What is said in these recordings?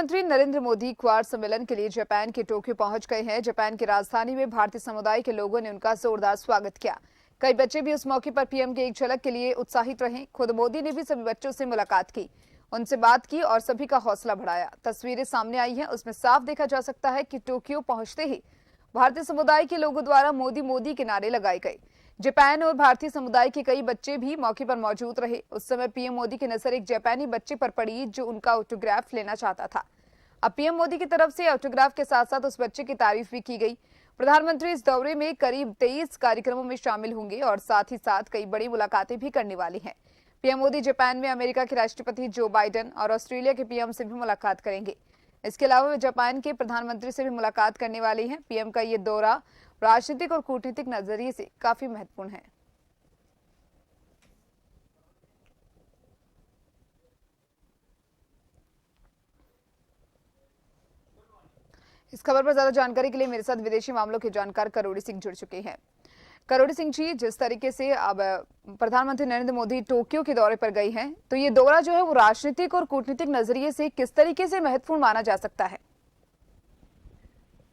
प्रधानमंत्री नरेंद्र मोदी क्वाड सम्मेलन के लिए जापान के टोक्यो पहुंच गए हैं। जापान की राजधानी में भारतीय समुदाय के लोगों ने उनका जोरदार स्वागत किया। कई बच्चे भी उस मौके पर पीएम के एक झलक के लिए उत्साहित रहे। खुद मोदी ने भी सभी बच्चों से मुलाकात की, उनसे बात की और सभी का हौसला बढ़ाया। तस्वीरें सामने आई हैं, उसमें साफ देखा जा सकता है कि टोक्यो पहुंचते ही भारतीय समुदाय के लोगों द्वारा मोदी मोदी के नारे लगाए गए। जापान और भारतीय समुदाय के कई बच्चे भी मौके पर मौजूद रहे। उस समय पीएम मोदी की नजर एक जापानी बच्चे पर पड़ी जो उनका ऑटोग्राफ लेना चाहता था। अब पीएम मोदी की तरफ से ऑटोग्राफ के साथ साथ उस बच्चे की तारीफ भी की गई। प्रधानमंत्री इस दौरे में करीब 23 कार्यक्रमों में शामिल होंगे और साथ ही साथ कई बड़ी मुलाकातें भी करने वाली हैं। पीएम मोदी जापान में अमेरिका के राष्ट्रपति जो बाइडेन और ऑस्ट्रेलिया के पीएम से भी मुलाकात करेंगे। इसके अलावा वे जापान के प्रधानमंत्री से भी मुलाकात करने वाले हैं। पीएम का ये दौरा राजनीतिक और कूटनीतिक नजरिए से काफी महत्वपूर्ण है। इस खबर पर ज्यादा जानकारी के लिए मेरे साथ विदेशी मामलों के जानकार करोड़ी सिंह जुड़ चुके हैं। करोड़ी सिंह जी, जिस तरीके से अब प्रधानमंत्री नरेंद्र मोदी टोक्यो के दौरे पर गए हैं, तो ये दौरा जो है वो राजनीतिक और कूटनीतिक नजरिए से किस तरीके से महत्वपूर्ण माना जा सकता है?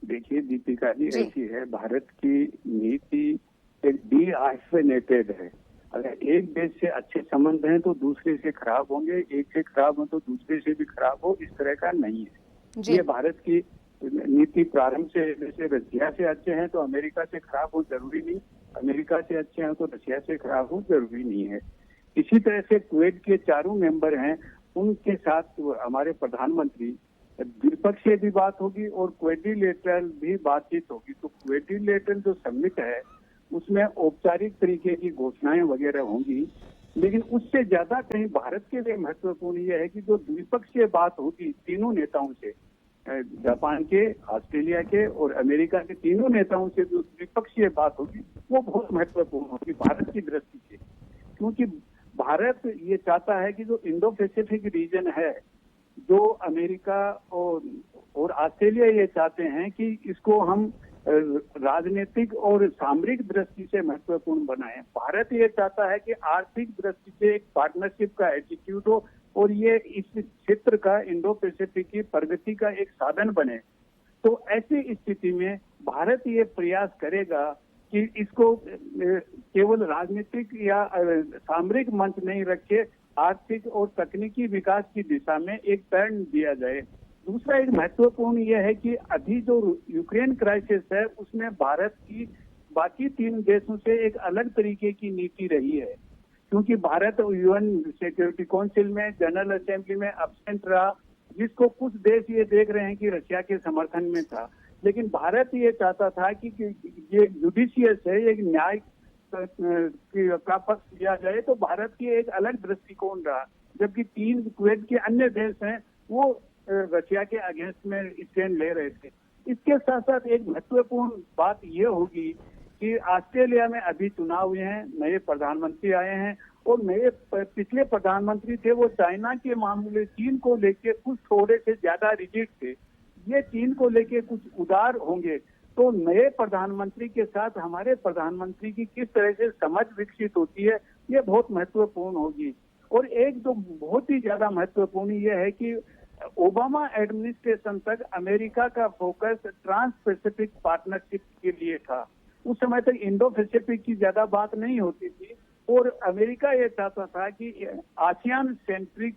देखिए दीपिका जी, ऐसी है, भारत की नीति एक डीआइसोलेटेड है। अगर एक देश से अच्छे संबंध हैं तो दूसरे से खराब होंगे, एक से खराब हो तो दूसरे से भी खराब हो, इस तरह का नहीं है। ये भारत की नीति प्रारंभ से, जैसे रशिया से अच्छे हैं तो अमेरिका से खराब हो जरूरी नहीं, अमेरिका से अच्छे हैं तो रशिया से खराब हो जरूरी नहीं है। इसी तरह से क्वेड के चारों मेंबर हैं, उनके साथ हमारे प्रधानमंत्री द्विपक्षीय भी बात होगी और क्वेड्रिलेटरल भी बातचीत होगी। तो क्वेड्रिलेटरल जो समिट है उसमें औपचारिक तरीके की घोषणाएं वगैरह होंगी, लेकिन उससे ज्यादा कहीं भारत के लिए महत्वपूर्ण यह है कि जो द्विपक्षीय बात होगी तीनों नेताओं से, जापान के, ऑस्ट्रेलिया के और अमेरिका के तीनों नेताओं से जो द्विपक्षीय बात होगी वो बहुत महत्वपूर्ण होगी भारत की दृष्टि से। क्योंकि भारत ये चाहता है कि जो इंडो पैसिफिक रीजन है, जो अमेरिका और ऑस्ट्रेलिया ये चाहते हैं कि इसको हम राजनीतिक और सामरिक दृष्टि से महत्वपूर्ण बनाएं। भारत ये चाहता है कि आर्थिक दृष्टि से एक पार्टनरशिप का एटीट्यूड हो और ये इस क्षेत्र का, इंडो पैसिफिक की प्रगति का एक साधन बने। तो ऐसी स्थिति में भारत ये प्रयास करेगा कि इसको केवल राजनीतिक या सामरिक मंच नहीं रखे, आर्थिक और तकनीकी विकास की दिशा में एक टर्न दिया जाए। दूसरा एक महत्वपूर्ण यह है कि अभी जो यूक्रेन क्राइसिस है उसमें भारत की बाकी तीन देशों से एक अलग तरीके की नीति रही है, क्योंकि भारत यूएन सिक्योरिटी काउंसिल में, जनरल असेंबली में एब्सेंट रहा, जिसको कुछ देश ये देख रहे हैं कि रशिया के समर्थन में था। लेकिन भारत ये चाहता था कि ये जुडिशियस है, एक न्याय का पक्ष लिया जाए, तो भारत की एक अलग दृष्टिकोण रहा। जबकि तीन क्वेड के अन्य देश हैं वो रशिया के अगेंस्ट में स्टैंड ले रहे थे। इसके साथ साथ एक महत्वपूर्ण बात ये होगी कि ऑस्ट्रेलिया में अभी चुनाव हुए हैं, नए प्रधानमंत्री आए हैं और नए पिछले प्रधानमंत्री थे वो चाइना के मामले, चीन को लेके कुछ थोड़े से ज्यादा रिजिड थे, ये चीन को लेके कुछ उदार होंगे। तो नए प्रधानमंत्री के साथ हमारे प्रधानमंत्री की किस तरह से समझ विकसित होती है, ये बहुत महत्वपूर्ण होगी। और एक जो बहुत ही ज्यादा महत्वपूर्ण ये है कि ओबामा एडमिनिस्ट्रेशन तक अमेरिका का फोकस ट्रांस पैसिफिक पार्टनरशिप के लिए था। उस समय तक इंडो पैसिफिक की ज्यादा बात नहीं होती थी और अमेरिका ये चाहता था कि आसियान सेंट्रिक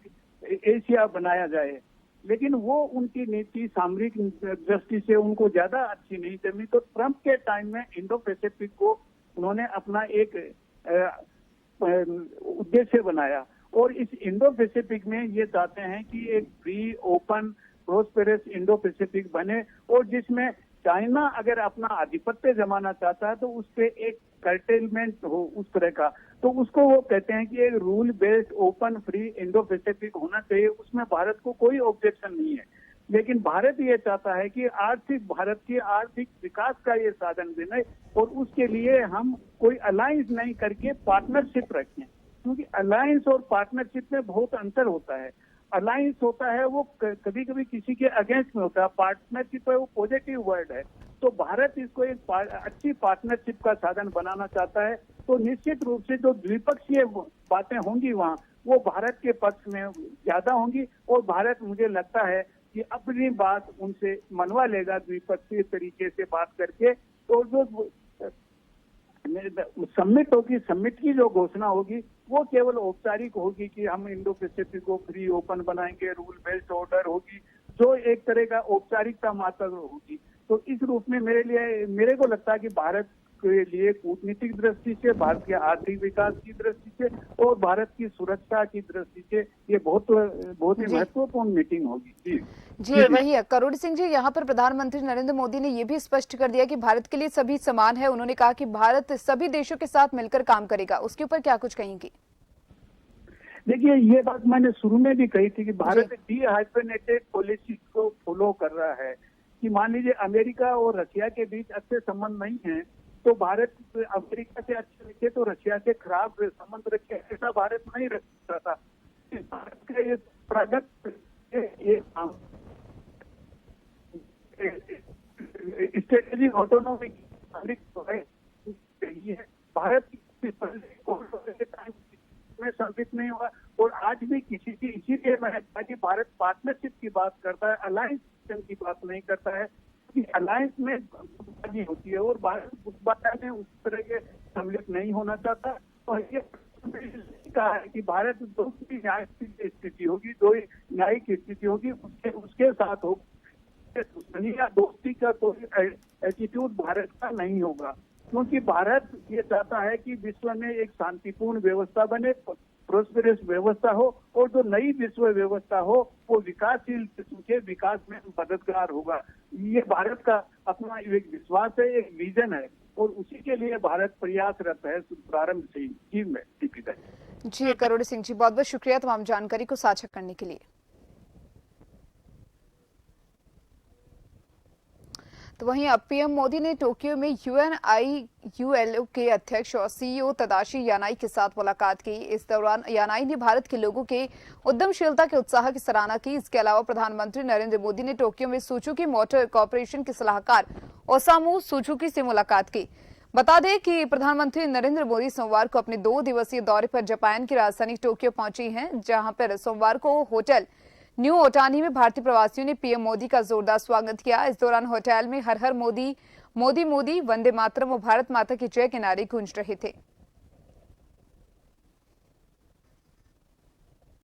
एशिया बनाया जाए, लेकिन वो उनकी नीति सामरिक दृष्टि से उनको ज्यादा अच्छी नहीं जमी। तो ट्रंप के टाइम में इंडो पैसिफिक को उन्होंने अपना एक उद्देश्य बनाया और इस इंडो पैसिफिक में ये चाहते हैं कि एक free, open, prosperous Indo Pacific बने और जिसमें चाइना अगर अपना आधिपत्य जमाना चाहता है तो उस पर एक कर्टेलमेंट हो उस तरह का। तो उसको वो कहते हैं कि एक rule based, open, free Indo Pacific होना चाहिए। उसमें भारत को कोई ऑब्जेक्शन नहीं है, लेकिन भारत ये चाहता है कि भारत की आर्थिक विकास का ये साधन बने और उसके लिए हम कोई अलायंस नहीं करके पार्टनरशिप रखें, क्योंकि अलायंस और पार्टनरशिप में बहुत अंतर होता है। अलायंस होता है वो कभी कभी किसी के अगेंस्ट में होता है, पार्टनरशिप है वो पॉजिटिव वर्ड है। तो भारत इसको एक अच्छी पार्टनरशिप का साधन बनाना चाहता है। तो निश्चित रूप से जो द्विपक्षीय बातें होंगी वहाँ वो भारत के पक्ष में ज्यादा होंगी और भारत, मुझे लगता है कि अपनी बात उनसे मनवा लेगा द्विपक्षीय तरीके से बात करके। तो जो समिट होगी, समिट की जो घोषणा होगी वो केवल औपचारिक होगी कि हम इंडो पैसिफिक को फ्री ओपन बनाएंगे, रूल बेस्ड ऑर्डर होगी, जो एक तरह का औपचारिकता मात्र होगी। तो इस रूप में मेरे को लगता है कि भारत के लिए कूटनीतिक दृष्टि से, भारत के आर्थिक विकास की दृष्टि से और भारत की सुरक्षा की दृष्टि से ये बहुत ही महत्वपूर्ण मीटिंग होगी। जी वही है करोड़ सिंह जी, यहाँ पर प्रधानमंत्री नरेंद्र मोदी ने ये भी स्पष्ट कर दिया कि भारत के लिए सभी समान है। उन्होंने कहा कि भारत सभी देशों के साथ मिलकर काम करेगा। उसके ऊपर क्या कुछ कहेंगे? देखिए, ये बात मैंने शुरू में भी कही थी कि भारत डी-हाइफेनेटेड पॉलिसी को फॉलो कर रहा है। कि मान लीजिए अमेरिका और रशिया के बीच अच्छे संबंध नहीं है तो भारत अमेरिका से अच्छे रखे तो रशिया से खराब संबंध रखे, ऐसा भारत नहीं रख सकता था। भारत का ये प्रगत स्ट्रेटेजिक ऑटोनॉमी है। भारत में संबित नहीं हुआ और आज भी किसी की, इसीलिए मैं कि भारत पार्टनरशिप की बात करता है, अलायंस की बात नहीं करता है। अलायंस में गुटबाजी होती है और भारत गुटबाजी में उस तरह के सम्मिलित नहीं होना चाहता। और ये कहा है कि भारत दो की न्यायिक स्थिति होगी, दो न्यायिक स्थिति होगी, उसके साथ हो दुश्मनी या दोस्ती का कोई एटीट्यूड भारत का नहीं होगा। क्योंकि भारत ये चाहता है कि विश्व में एक शांतिपूर्ण व्यवस्था बने, प्रोस्पेरस व्यवस्था हो और जो नई विश्व व्यवस्था हो वो विकासशील किस्म के विकास में मददगार होगा। ये भारत का अपना एक विश्वास है, एक विजन है और उसी के लिए भारत प्रयासरत है प्रारंभ से ही। में जी करोड़ सिंह जी, बहुत बहुत शुक्रिया तमाम जानकारी को साझा करने के लिए। तो वहीं अब पीएम मोदी ने टोक्यो में UNIULO के अध्यक्ष और CEO तदाशी यानाई के साथ मुलाकात की। इस दौरान यानाई ने भारत के लोगों के उद्यमशीलता के उत्साह की सराहना की। इसके अलावा प्रधानमंत्री नरेंद्र मोदी ने टोक्यो में सुजुकी मोटर कॉर्पोरेशन के सलाहकार ओसामू सुजुकी से मुलाकात की। बता दें कि प्रधानमंत्री नरेंद्र मोदी सोमवार को अपने 2 दिवसीय दौरे पर जापान की राजधानी टोक्यो पहुंची हैं, जहां पर सोमवार को होटल न्यू ओटानी में भारतीय प्रवासियों ने पीएम मोदी का जोरदार स्वागत किया। इस दौरान होटल में हर हर मोदी मोदी मोदी, वंदे मातरम और भारत माता की जय के नारे गूंज रहे थे।